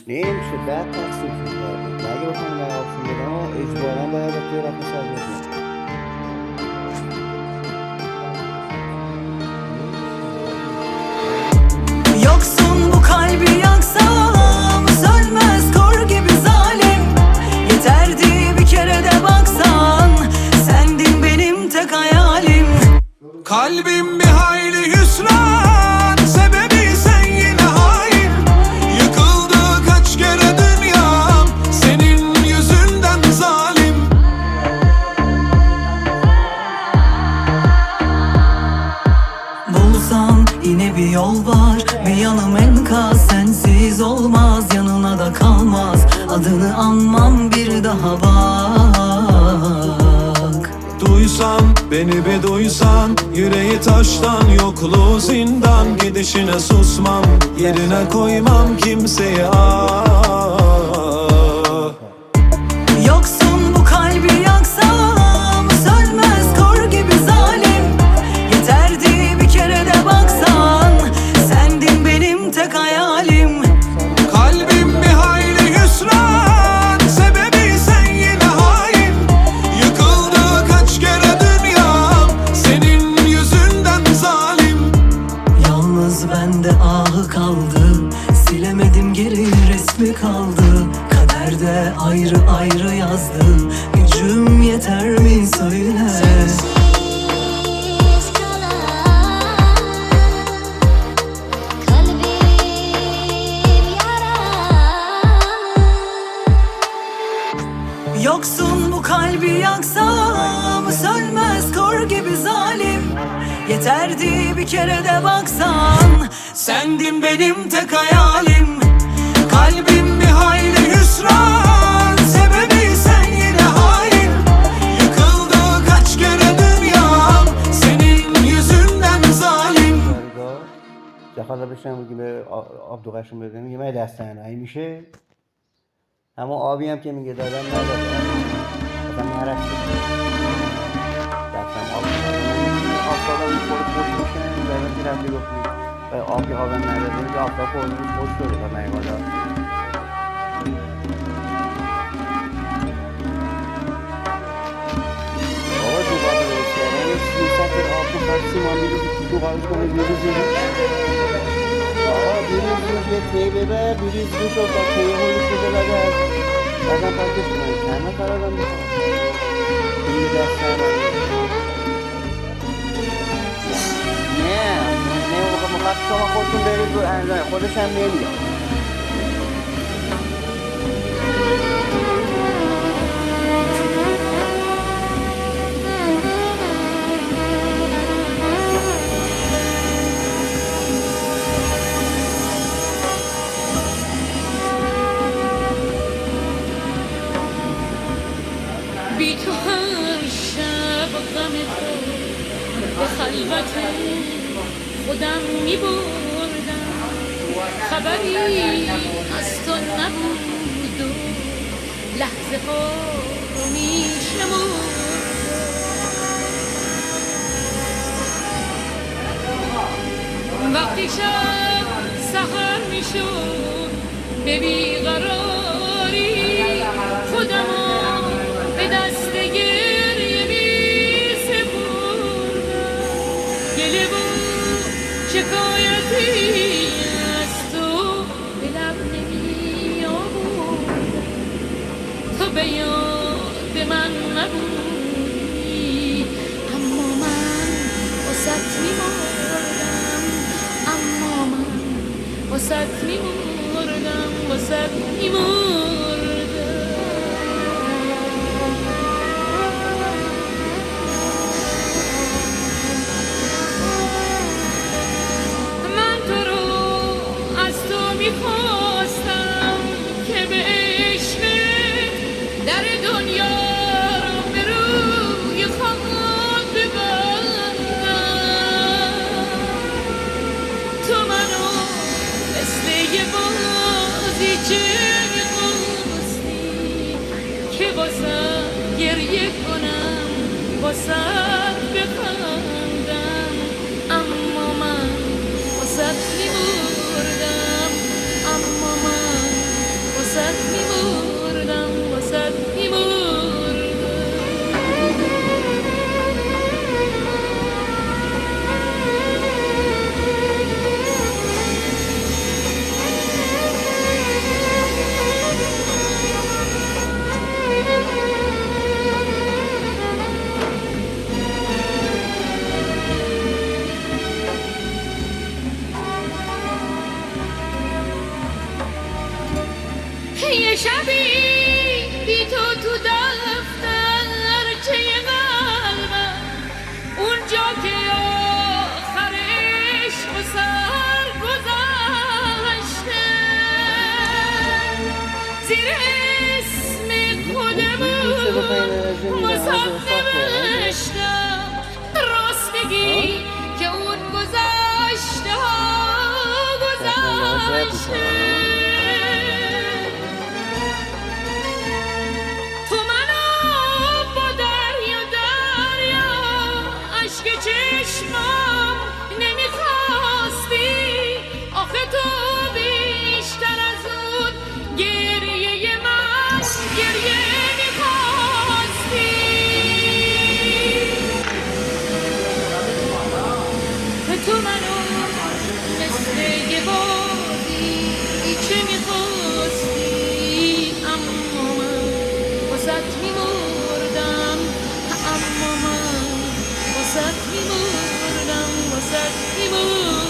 نمیشه بعد تقسیم شد. اگه بخوام در آپشن بدم اجبارا باید با توی رفت سر Yoksun bu kalbi yaksam sönmez kor gibi zalim. Yeterdi bir kere de baksan, sendin benim tek hayalim. Kalbim bir hayli hüsran, sebebi sen yine hain. Yıkıldı kaç kere dünyam, senin yüzünden zalim. Bulsan yine bir yol var, bir yanım enkaz, sensiz olmaz, yanına da kalmaz. Adını anmam bir daha bak. Duysan, beni bir duysan, yüreği taştan, yokluğu zindan. Gidişine susmam, yerine koymam kimseyi Yoksun bu kalbi yaksam sönmez kor gibi zalim. Yeterdi bir kere de baksan, sendin benim tek hayalim. Kalbim bir hayli hüsran, sebebi sen yine hain. Yıkıldı kaç kere dünyam, senin yüzünden zalim. Yalnız bende ahı kaldı, silemedim geri resmi kaldı. Kaderde ayrı ayrı yazdım, gücüm yeter mi söyle. Yoksun bu kalbi yaksam sönmez kor gibi zalim. Yeterdi bir kere de baksan, sendin benim tek hayalim. Kalbim bir hayli hüsran, sebebi sen yine hain. Yıkıldı kaç kere dünyam, senin yüzünden zalim. جخاله بشم بگیم به آبدوغشون بدیم میگه من دستن این میشه اما آبی هم که میگه دادم ندادم مثلا نرک دستم آب آفتابم میخوره خوش میشه دارم که رفتی گفتی و آبی آبم ندادیم که آفتاب خورده خوش شده و نیوالا بابا دوباره درست کردن یه 300 آب بخواد سیمان میگه دوبارش کنه بیروزی دیروز یه تی ببر دیروز روش رو تا تی هولش بده لگه بعدم پاکش کنم چند نفر آدم میخوام این دست نرم نه مخواد شما خودتون برید رو انجام خودش هم نمیاد بی تو هر شب غم تو به خلوت خودم می بردم خبری از تو نبود و لحظه ها رو می شمردم وقتی شب سحر می شد به بیقراری خودم به دست گریه می سپردم گله و شکایتی از تو به لب نمی آوردم تو به یاد من نبودی اما من واسط می مردم اما من واسط می مردم واسط می مردم میخواستم که به عشقت در دنیا رو به روی خاک ببندم تو منو مثل یه بازیچه می‌خواستی که واسه گریه کنم واسه بخندم اما من واسه میمردم اما من یه شبی بی تو دفترچه قلبم، اونجا که آخرش و سر گذاشته، زیر اسم خودمون واسات نوشتم راست بگی که اون گذشته ها گذشته. تو منو با دریا اشک چشمم نمیخواستی، آخه تو بیشتر از اون گریه من گریه میخواستی. تو منو مثل یه بادی چه میخواستی، اما من واسط میمردم، اما من واسط میمردم، واسط میمردم.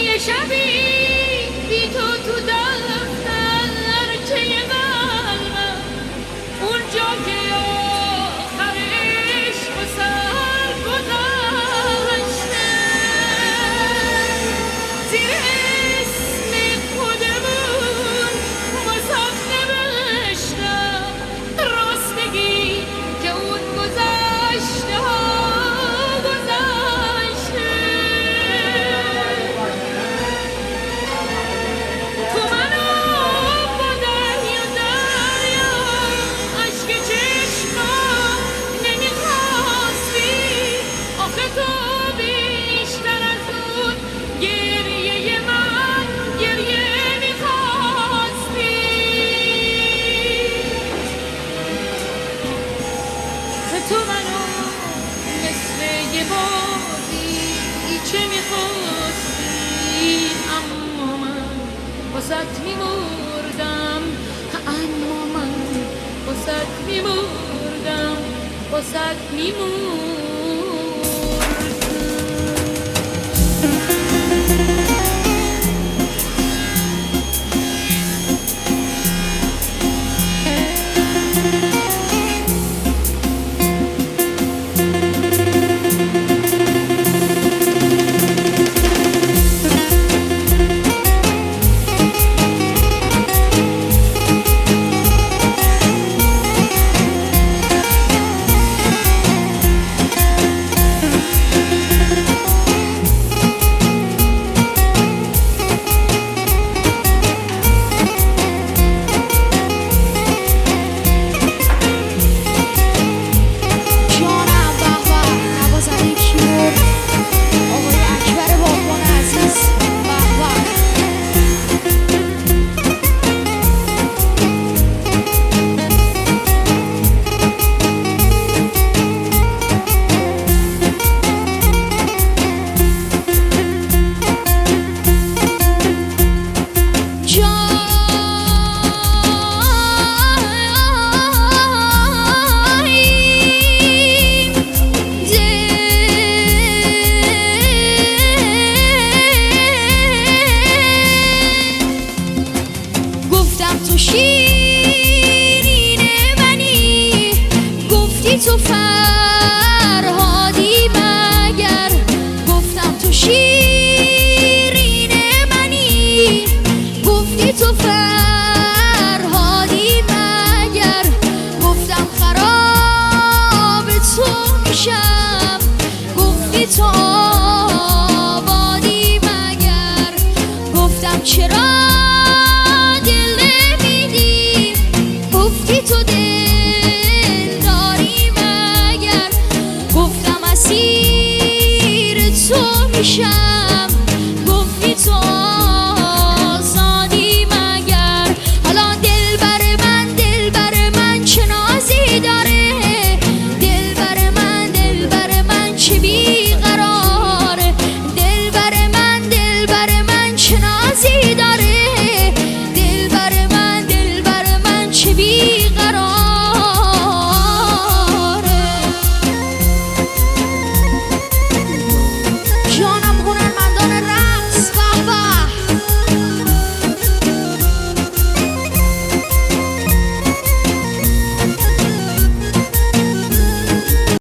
یه شبی بی تو دفترچه قلبم، اونجا که آخرش و سر گذاشته، زیر اسم خودمون واسات نوشتم راست بگی که اون گذشته ها گذشته. تو منو با دریا اشک چشمم نمیخواستی، آخه تو بیشتر از اون گریه من گریه میخواستی. تو منو مثل یه بادی چه میخواستی، اما من واسط میمردم، اما من واسط میمردم، واسط میمردم. تو شیرین منی، گفتی تو فرهادی مگر، گفتم تو شیرین منی، گفتی تو فرهادی مگر، گفتم خراب تو میشم، گفتی تو آبادی مگر، گفتم چرا